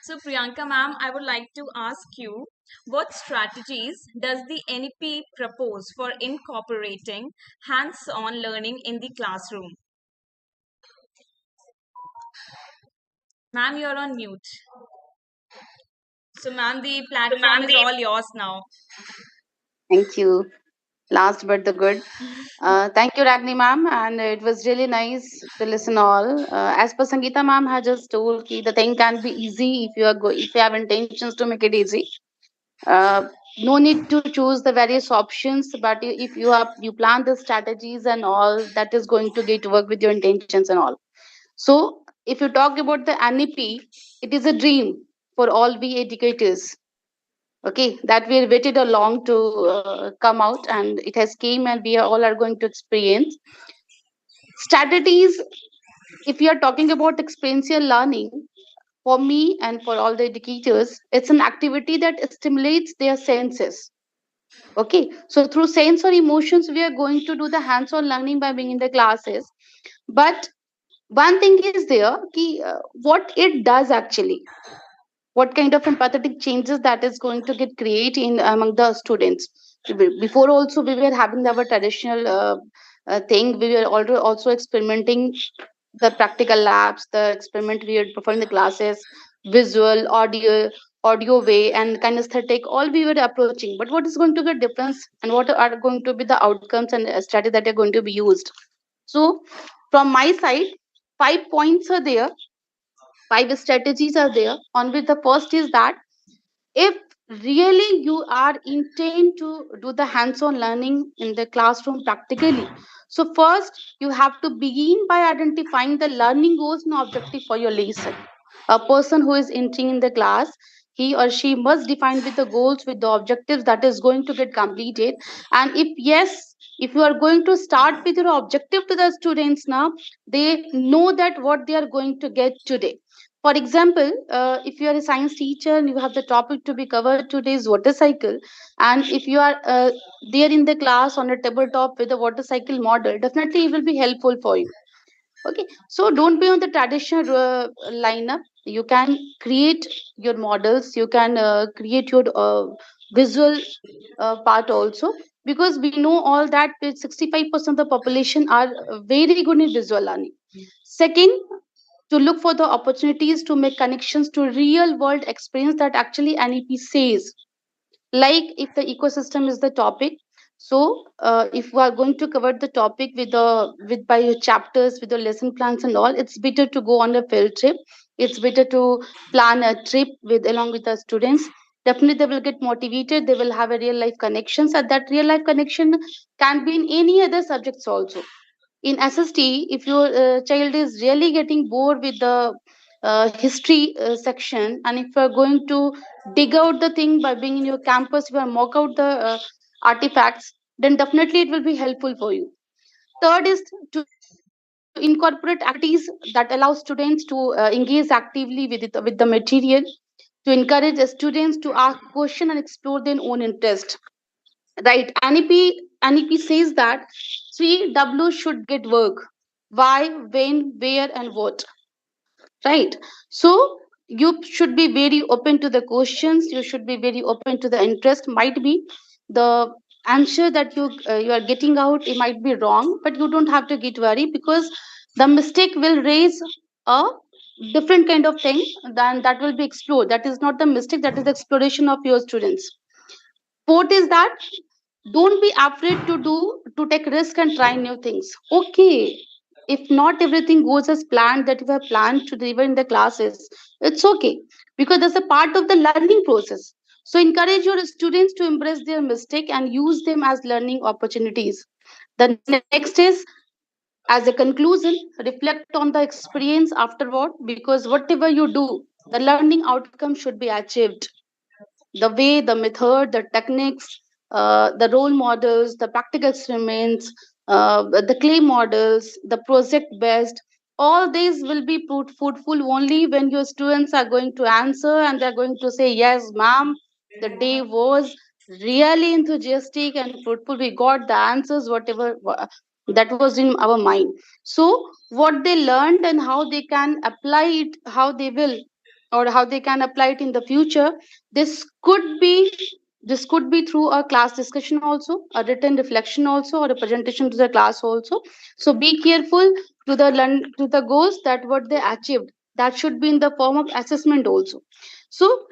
So, Priyanka ma'am, I would like to ask you, what strategies does the NEP propose for incorporating hands on learning in the classroom? Ma'am, you're on mute. So, ma'am, the platform is all yours now. Thank you. Last but the good. Thank you, Ragni ma'am, and it was really nice to listen all. As per Sangeeta ma'am has just told, ki the thing can be easy if you have intentions to make it easy. No need to choose the various options, but if you plan the strategies and all, that is going to get work with your intentions and all. So, if you talk about the NEP, it is a dream for all we educators, okay, that we waited a long to come out, and it has came, and we all are going to experience strategies. If we are talking about experiential learning, for me and for all the educators, it's an activity that stimulates their senses. Okay, so through sense or emotions, we are going to do the hands-on learning by being in the classes. But one thing is there, what it does actually. what kind of empathetic changes that is going to get create in among the students. Before also we were having our traditional thing. We were also experimenting the practical labs, the experiment we had performed in the classes, visual, audio way, and kinesthetic, all we were approaching. But what is going to be the difference, and what are going to be the outcomes and strategy that are going to be used? So, from my side, 5 points are there, 5 strategies are there. On which the first is that if really you are intent to do the hands-on learning in the classroom practically, so first you have to begin by identifying the learning goals and objective for your lesson. A person who is entering in the class, he or she must define with the goals, with the objectives that is going to get completed. And if yes, if you are going to start with your objective to the students now, they know that what they are going to get today. For example, if you are a science teacher and you have the topic to be covered today is water cycle, and if you are there in the class on a tabletop with a water cycle model, definitely it will be helpful for you. Okay, so don't be on the traditional lineup. You can create your models, you can create your visual part also, because we know all that 65% of the population are very good in visual learning. Second, to look for the opportunities to make connections to real world experience that actually NEP says. Like if the ecosystem is the topic, so if we are going to cover the topic with the with by chapters with the lesson plans and all, it's better to go on a field trip. It's better to plan a trip with along with the students. Definitely they will get motivated, they will have a real life connections, and that real life connection can be in any other subjects also. In SST, if your child is really getting bored with the history section, and if you are going to dig out the thing by being in your campus, if you are mock out the artifacts, then definitely it will be helpful for you. Third is to incorporate activities that allow students to engage actively with the material, to encourage the students to ask question and explore their own interest. Right, NEP says that 3W should get work: why, when, where, and what. Right, so you should be very open to the questions, you should be very open to the interest. Might be the answer that you are getting out, it might be wrong, but you don't have to get worried, because the mistake will raise a different kind of thing, then that will be explored. That is not the mistake, that is the exploration of your students. Fourth is that don't be afraid to take risk and try new things. Okay, if not everything goes as planned, that you have planned to deliver in the classes, it's okay, because that's a part of the learning process. So encourage your students to embrace their mistake and use them as learning opportunities. The next is, as a conclusion, reflect on the experience afterward, because whatever you do, the learning outcome should be achieved. The way, the method, the techniques, the role models, the practical experiments, the clay models, the project based, all these will be put fruitful only when your students are going to answer and they're going to say, yes, ma'am, the day was really enthusiastic and fruitful. We got the answers, whatever that was in our mind. So, what they learned and how they can apply it, how they will, or how they can apply it in the future, this could be this could be through a class discussion also, a written reflection also, or a presentation to the class also. So be careful to the learn to the goals that what they achieved, that should be in the form of assessment also. So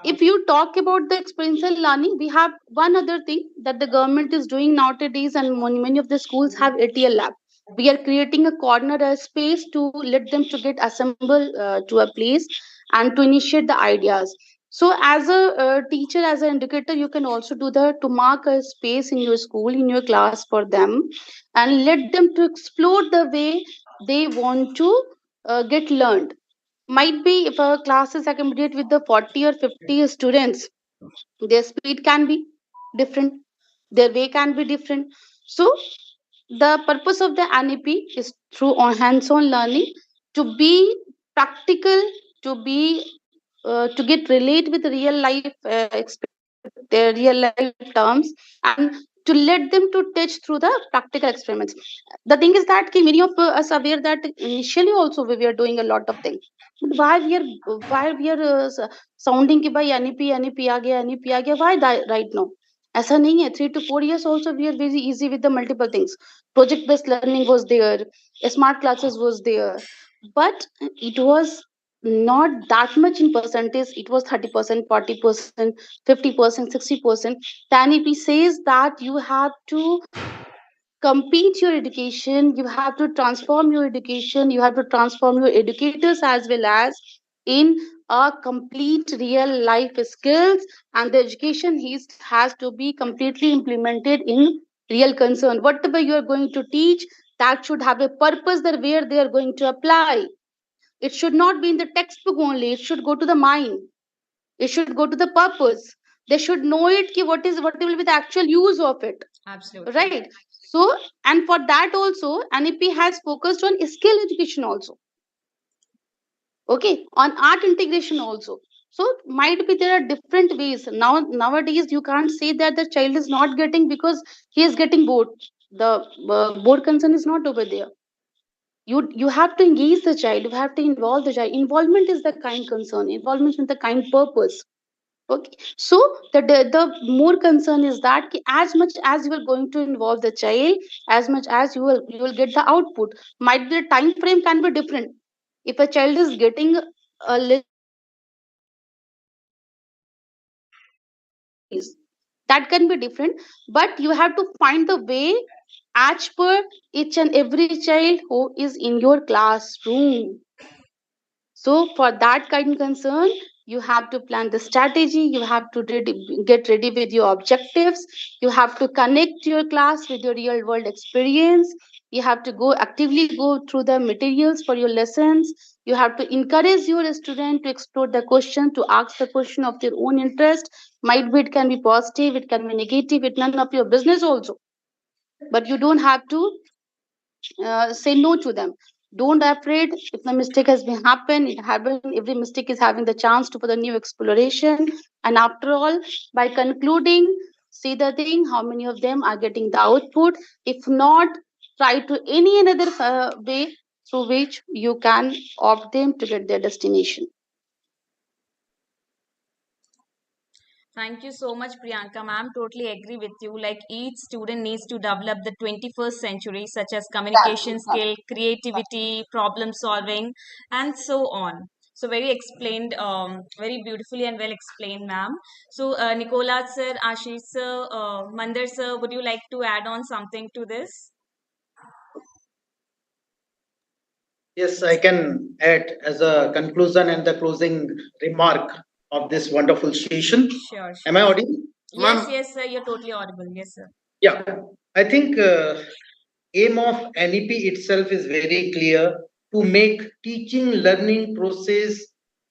if you talk about the experiential learning, we have one other thing that the government is doing nowadays, and many of the schools have ATL lab. We are creating a corner, a space to let them to get assemble to a place and to initiate the ideas. So as a teacher, as an educator, you can also do the to mark a space in your school, in your class for them, and let them to explore the way they want to get learned. Might be if a class is accommodated with the 40 or 50 students, their speed can be different, their way can be different. So the purpose of the NEP is through on hands-on learning, to be practical, to be to get relate with real life real life terms, and to let them to teach through the practical experiments. The thing is that ki many of us are aware that initially also we were doing a lot of things, but why we are sounding ki bhai NEP आ गया NEP आ गया, why that right now? ऐसा नहीं है, 3 to 4 years also we are very easy with the multiple things. Project based learning was there, smart classes was there, but it was not that much in percentage. It was 30%, 40%, 50%, 60%. The NEP says that you have to compete your education, you have to transform your education, you have to transform your educators as well as in a complete real life skills, and the education has to be completely implemented in real concern. Whatever you are going to teach, that should have a purpose that where they are going to apply. It should not be in the textbook only, it should go to the mind, it should go to the purpose. They should know it ki what will be the actual use of it. Absolutely. Right. So, and for that also NEP has focused on skill education also, okay, on art integration also. So might be there are different ways. Nowadays you can't say that the child is not getting because he is getting bored. The board concern is not over there. You have to engage the child, you have to involve the child. Involvement is the kind concern, involvement is the kind purpose. Okay, so the more concern is that ki as much as you are going to involve the child, as much as you will get the output. Might be the time frame can be different. If a child is getting a lesson in 2 days, that can be different. But you have to find the way as per each and every child who is in your classroom. So for that kind of concern, you have to plan the strategy, you have to get ready with your objectives, you have to connect your class with your real world experience, you have to go actively go through the materials for your lessons, you have to encourage your student to explore the question, to ask the question of their own interest. Might be it can be positive, it can be negative, it's none of your business also. But you don't have to say no to them. Don't afraid if the mistake has been happened, it happened. Every mistake is having the chance to for the new exploration. And after all, by concluding, see the thing how many of them are getting the output. If not, try to any another way through which you can opt them to get their destination. Thank you so much, Priyanka ma'am. Totally agree with you. Like each student needs to develop the 21st century, such as communication skill, creativity, problem solving, and so on. So very explained, very beautifully and well explained, ma'am. So Nicola sir, Ashish sir, Mandar sir, would you like to add on something to this? Yes, I can add as a conclusion and the closing remark of this wonderful session. Sure, Am I sure. audible? Yes, Ma'am, yes, sir. You're totally audible. Yes, sir. Yeah, I think aim of NEP itself is very clear to make teaching learning process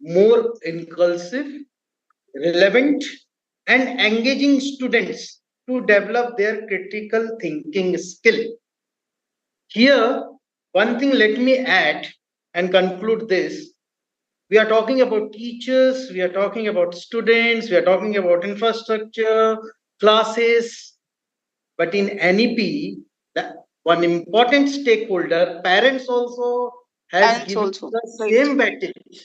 more inclusive, relevant, and engaging students to develop their critical thinking skill. Here, one thing let me add and conclude this. We are talking about teachers, we are talking about students, we are talking about infrastructure, classes, but in NEP, the one important stakeholder, parents also has Parents given also. the Right. same weightage,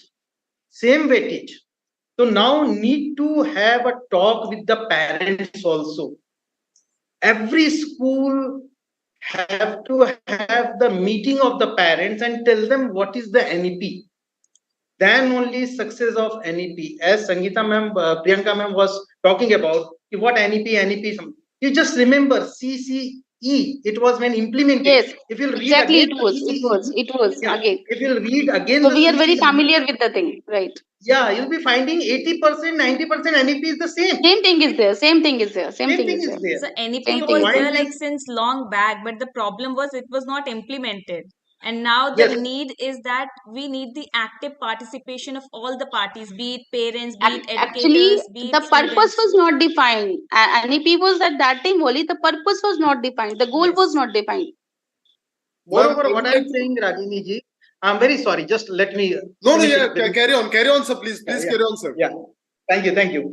same weightage. So now need to have a talk with the parents also. Every school have to have the meeting of the parents and tell them what is the NEP. Then only success of NEP. As Sangeeta ma'am, Priyanka ma'am was talking about what NEP. You just remember CCE. It was when implemented. Yes, If you'll read exactly. again It the was. It was. CCE, It was yeah. again. If you'll read again So the we are very CCE, familiar with the thing, right? yeah, you'll be finding 80%, 90% NEP is the same. Same thing is there. Same thing is there. Same Same thing thing is is there. there. So Same NEP So thing was is there. there point like is, since long back, but the problem was it was not implemented. And now the yes, need is that we need the active participation of all the parties, be it parents, be it Actually, educators, be the it purpose students. was not defined. NEP was at that time only. The purpose was not defined. The goal was Yes. not defined. ma'am, moreover, I what would I'm like to. saying, Ragini ji, I'm very sorry. Just let me No, no, finish yeah, it within. carry on, sir. Please, Yeah, please yeah, carry on, sir. yeah. Thank you, thank you.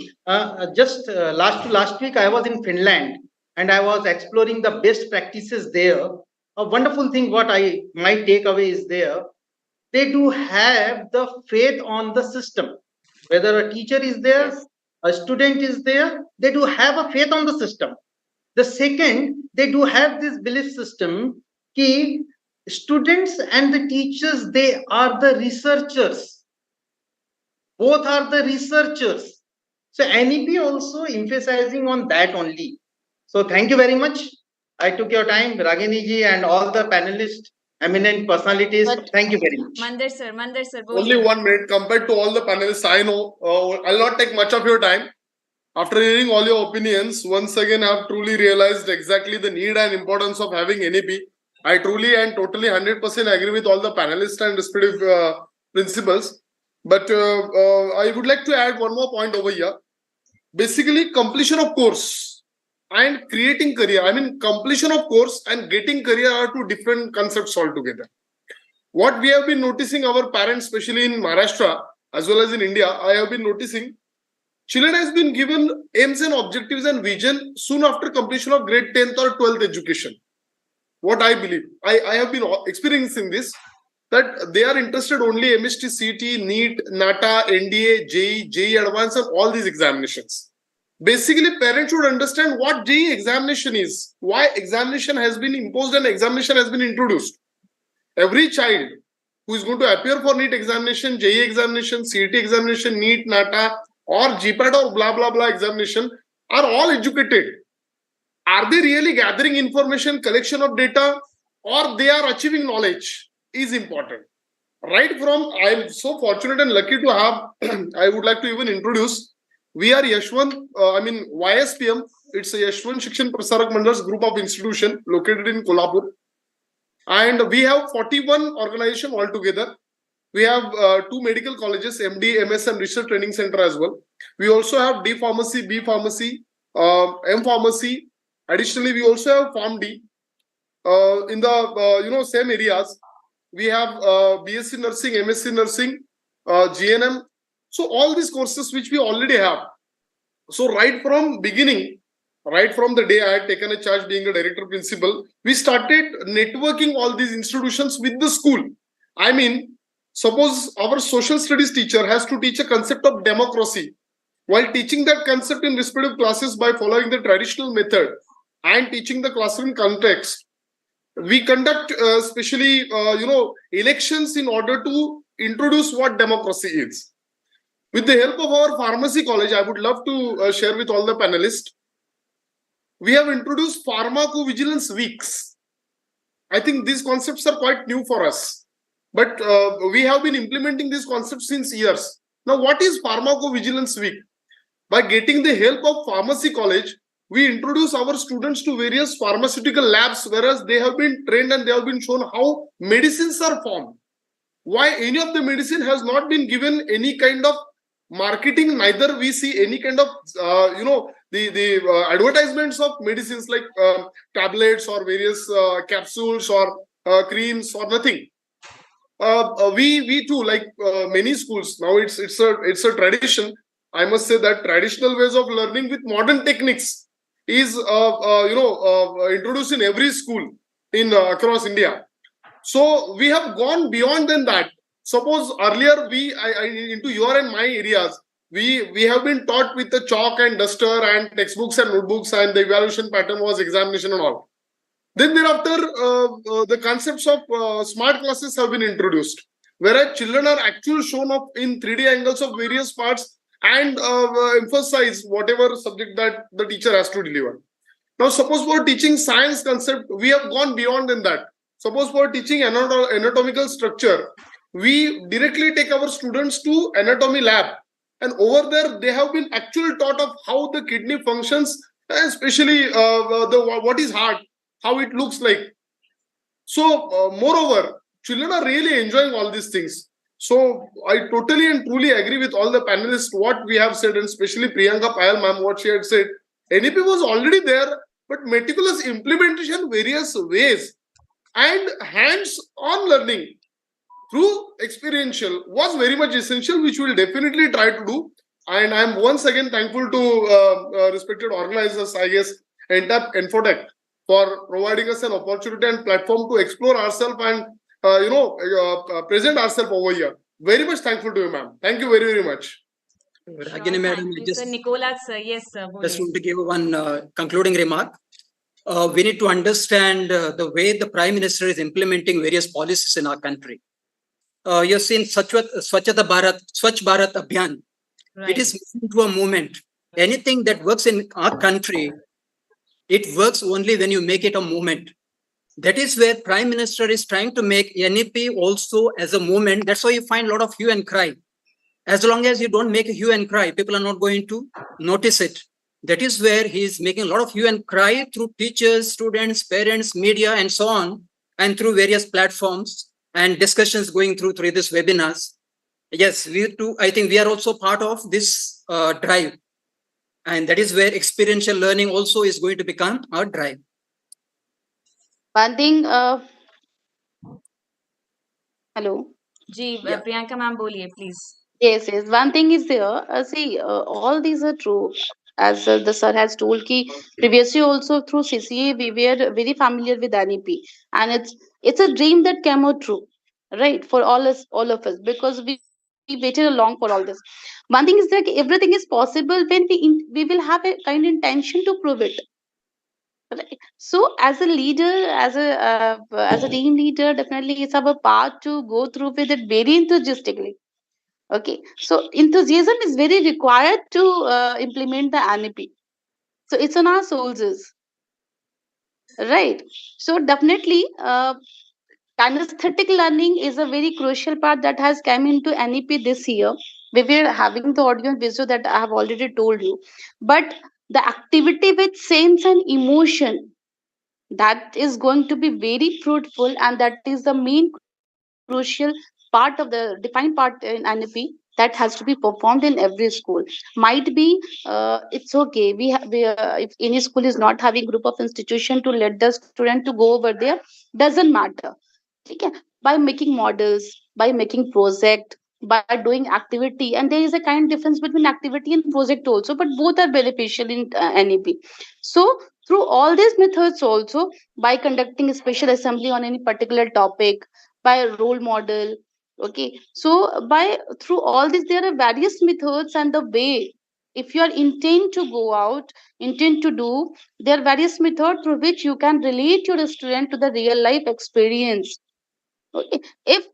Just last week, I was in Finland. and I was exploring the best practices there. A wonderful thing what I might take away is there, they do have the faith on the system. Whether a teacher is there, Yes. a student is there, they do have a faith on the system. The second, they do have this belief system कि students and the teachers, they are the researchers. Both are the researchers. So NEP also emphasizing on that only. So thank you very much. I took your time, Ragini ji and all the panelists, eminent personalities. But Thank you very much. Mandar sir, Only boliye. 1 minute compared to all the panelists. I know. I'll not take much of your time. After hearing all your opinions, once again, I have truly realized exactly the need and importance of having NEP. I truly and totally 100% agree with all the panelists and respective principles. But I would like to add one more point over here. Basically, completion of course and creating career. I mean, completion of course and getting career are two different concepts altogether. What we have been noticing, our parents, especially in Maharashtra as well as in India, I have been noticing children has been given aims and objectives and vision soon after completion of grade 10th or 12th education. What I believe, I have been experiencing this, that they are interested only MST, CT, NEET, NATA, NDA, JEE, JEE Advanced, and all these examinations. Basically, parents should understand what JEE examination is, why examination has been imposed and examination has been introduced. Every child who is going to appear for NEET examination, JEE examination, CET examination, NEET, NATA, or GPAT or blah blah blah examination are all educated. Are they really gathering information, collection of data, or they are achieving knowledge is important. Right from, I am so fortunate and lucky to have, I would like to even introduce, we are Yashwant, YSPM, it's a Yashwant Shikshan Prasarak Mandal's group of institution located in Kolhapur. And we have 41 organizations altogether. We have 2 medical colleges, MD, MS, and Research Training Center as well. We also have D Pharmacy, B Pharmacy, M Pharmacy. Additionally, we also have PharmD. In the same areas, we have BSc Nursing, MSc Nursing, GNM. So all these courses which we already have. So right from beginning, right from the day I had taken a charge being a director principal, we started networking all these institutions with the school. I mean, suppose our social studies teacher has to teach a concept of democracy. While teaching that concept in respective classes by following the traditional method and teaching the classroom context, we conduct especially elections in order to introduce what democracy is. With the help of our pharmacy college, I would love to share with all the panelists. We have introduced pharmacovigilance weeks. I think these concepts are quite new for us, but we have been implementing these concepts since years. Now, what is pharmacovigilance week? By getting the help of pharmacy college, we introduce our students to various pharmaceutical labs, whereas they have been trained and they have been shown how medicines are formed. Why any of the medicine has not been given any kind of marketing, neither we see any kind of the advertisements of medicines like tablets or various capsules or creams or nothing. We too, like many schools now, it's a tradition. I must say that traditional ways of learning with modern techniques is introduced in every school in across India. So we have gone beyond than that. Suppose earlier into your and my areas, we have been taught with the chalk and duster and textbooks and notebooks, and the evaluation pattern was examination and all. Then thereafter, the concepts of smart classes have been introduced, whereas children are actually shown up in 3D angles of various parts and emphasize whatever subject that the teacher has to deliver. Now, suppose for teaching science concept, we have gone beyond than that. Suppose for teaching anatomical structure, we directly take our students to anatomy lab, and over there they have been actually taught of how the kidney functions, especially what is heart, how it looks like. So, moreover, children are really enjoying all these things. So, I totally and truly agree with all the panelists what we have said, and especially Priyanka Payal ma'am, what she had said. NEP was already there, but meticulous implementation, various ways, and hands-on learning through experiential was very much essential, which we'll definitely try to do. And I'm once again thankful to respected organizers, I guess, NTAP Infotech for providing us an opportunity and platform to explore ourselves and present ourselves over here. Very much thankful to you, ma'am. Thank you very, very much. Ragini madam, Thank I you, sir. just Nicola, sir. Yes, sir. just Boliye. want to give one concluding remark. We need to understand the way the Prime Minister is implementing various policies in our country. You've seen Swachh Bharat Abhiyan. Right. It is into a movement. Anything that works in our country, it works only when you make it a movement. That is where Prime Minister is trying to make NEP also as a movement. That's why you find a lot of hue and cry. As long as you don't make a hue and cry, people are not going to notice it. That is where he is making a lot of hue and cry through teachers, students, parents, media, and so on, and through various platforms and discussions going through these webinars. Yes, we too, I think we are also part of this drive. And that is where experiential learning also is going to become a drive. One thing, hello. Ji, Yeah. Priyanka ma'am, boliye, please. Yes, yes. One thing is there. See, all these are true. As the sir has told, ki previously also through CCA we were very familiar with NEP, and it's a dream that came out true, right? For all of us, because we waited along for all this. One thing is that everything is possible when we will have a kind intention to prove it. Right. So, as a leader, as a team leader, definitely it's our part to go through with it very enthusiastically. Okay, so enthusiasm is very required to implement the NEP. So it's on our soldiers, right? So definitely, kinesthetic learning is a very crucial part that has come into NEP this year. We were having the audio and visual that I have already told you, but the activity with sense and emotion, that is going to be very fruitful, and that is the main crucial part of the defined part in NEP that has to be performed in every school. Might be it's okay, if any school is not having group of institution to let the student to go over there, doesn't matter. Okay, by making models, by making project, by doing activity, and there is a kind difference between activity and project also, but both are beneficial in NEP. So through all these methods also, by conducting a special assembly on any particular topic, by a role model. Okay, so by through all this there are various methods, and the way, if you are intent to go out, intent to do, there are various methods through which you can relate your student to the real life experience. Okay. If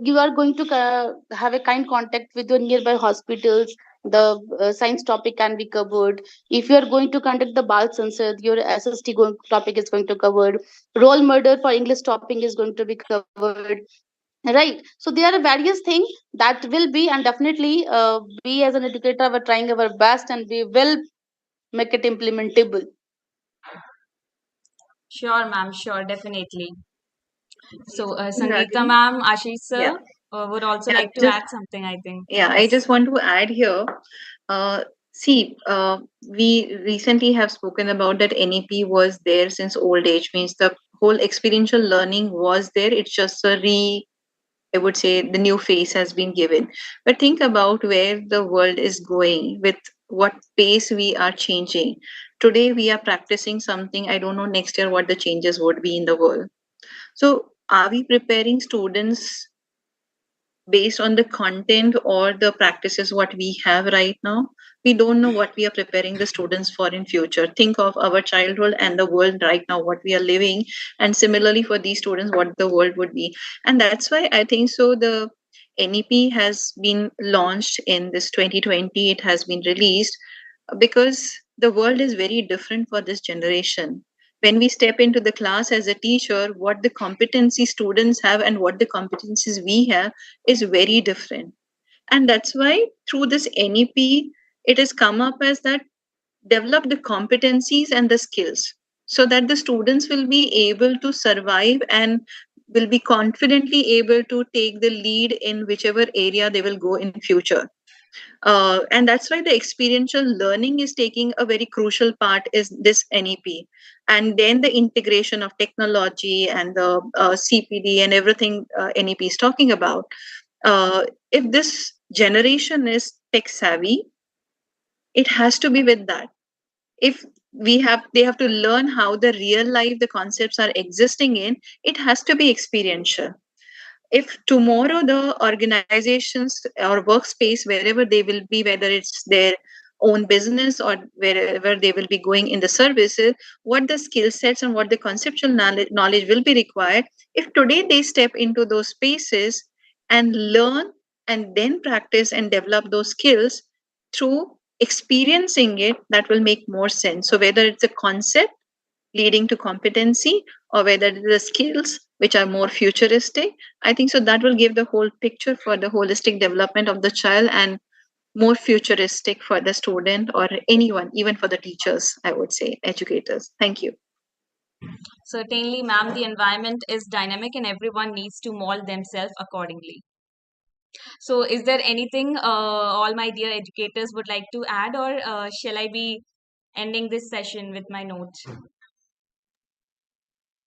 you are going to have a kind contact with your nearby hospitals, the science topic can be covered. If you are going to conduct the Bal Sansad, your SST topic is going to covered. Role model for English topic is going to be covered. Right. So there are various things that will be, and definitely we as an educator are trying our best, and we will make it implementable. Sure, ma'am. Sure, definitely. So, Sangeeta Ragini? ma'am, Ashish Yeah. sir would also Yeah, like to just add something, I think. yeah, I Yes. just want to add here. See, we recently have spoken about that NEP was there since old age, means the whole experiential learning was there. It's just I would say the new face has been given. But think about where the world is going, with what pace we are changing. Today we are practicing something. I don't know next year what the changes would be in the world. So are we preparing students based on the content or the practices what we have right now? We don't know what we are preparing the students for in future. Think of our childhood and the world right now, what we are living, and similarly for these students what the world would be. And that's why I think so the NEP has been launched in this 2020. It has been released because the world is very different for this generation. When we step into the class as a teacher, what the competency students have and what the competencies we have is very different. And that's why through this NEP, it has come up as that develop the competencies and the skills so that the students will be able to survive and will be confidently able to take the lead in whichever area they will go in future. And that's why the experiential learning is taking a very crucial part is this NEP. And then the integration of technology and the CPD and everything NEP is talking about. If this generation is tech savvy, it has to be with that. If they have to learn how the real life the concepts are existing in. It has to be experiential. If tomorrow the organizations or workspace wherever they will be, whether it's their own business or wherever they will be going in the services, what the skill sets and what the conceptual knowledge will be required, if today they step into those spaces and learn and then practice and develop those skills through experiencing it, that will make more sense. So whether it's a concept leading to competency or whether the skills which are more futuristic, I think so that will give the whole picture for the holistic development of the child and more futuristic for the student or anyone, even for the teachers, I would say, educators. Thank you. Certainly, ma'am, the environment is dynamic and everyone needs to mold themselves accordingly. So, is there anything all my dear educators would like to add, or shall I be ending this session with my note?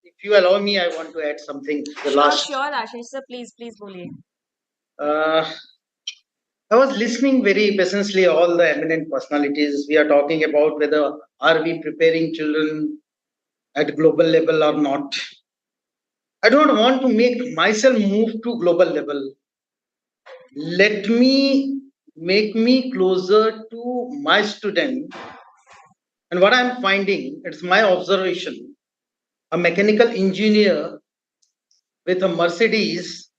If you allow me, I want to add something. Sure, Ashish sir, please, boliye. I was listening very patiently all the eminent personalities. We are talking about whether are we preparing children at global level or not. I don't want to make myself move to global level. Let me make me closer to my student. And what I'm finding, it's my observation. A mechanical engineer with a Mercedes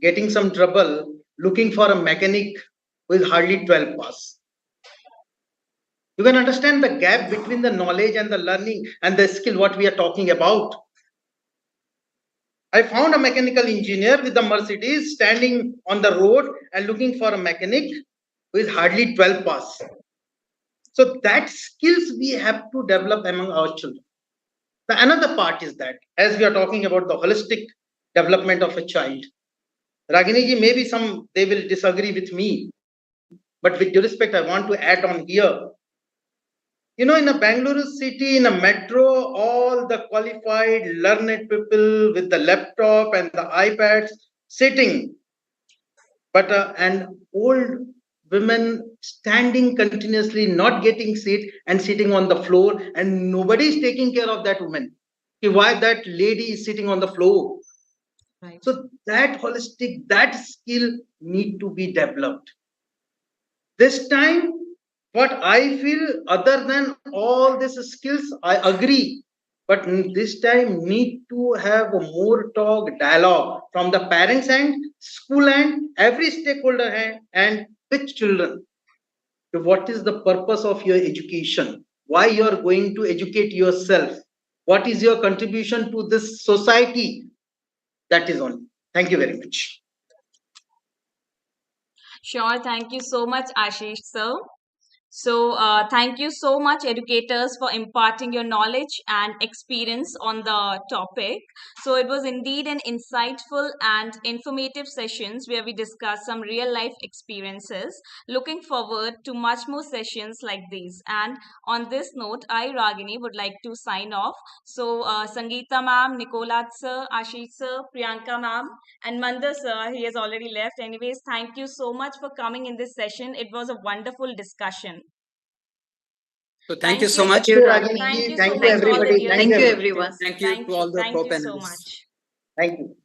getting some trouble looking for a mechanic with hardly 12 pass. You can understand the gap between the knowledge and the learning and the skill what we are talking about. I found a mechanical engineer with a Mercedes standing on the road and looking for a mechanic who is hardly 12 pass. So that skills we have to develop among our children. The another part is that as we are talking about the holistic development of a child, Ragini ji, maybe some they will disagree with me, but with due respect, I want to add on here. You know, in a Bangalore city, in a metro, all the qualified, learned people with the laptop and the iPads sitting, but and old women standing continuously, not getting seat and sitting on the floor, and nobody is taking care of that woman. Why that lady is sitting on the floor? Right. So that holistic, that skill need to be developed. This time, what I feel, other than all these skills, I agree. But this time, need to have a more talk, dialogue from the parents end, school end, every stakeholder hand, and with children. What is the purpose of your education? Why you are going to educate yourself? What is your contribution to this society? That is all. Thank you very much. Sure, thank you so much, Ashish sir. So, thank you so much, educators, for imparting your knowledge and experience on the topic. So, it was indeed an insightful and informative sessions where we discussed some real life experiences. Looking forward to much more sessions like these. And on this note, I, Ragini, would like to sign off. So, Sangeeta ma'am, Nicolat sir, Ashish sir, Priyanka ma'am, and Mandar sir, he has already left. Anyways, thank you so much for coming in this session. It was a wonderful discussion. So thank you so much. Thank you, Ragini. Thank you Thank so you, much to all the everybody. dear Thank you, educators. everyone. Thank you to all the Thank you so co-panelists. much. Thank you.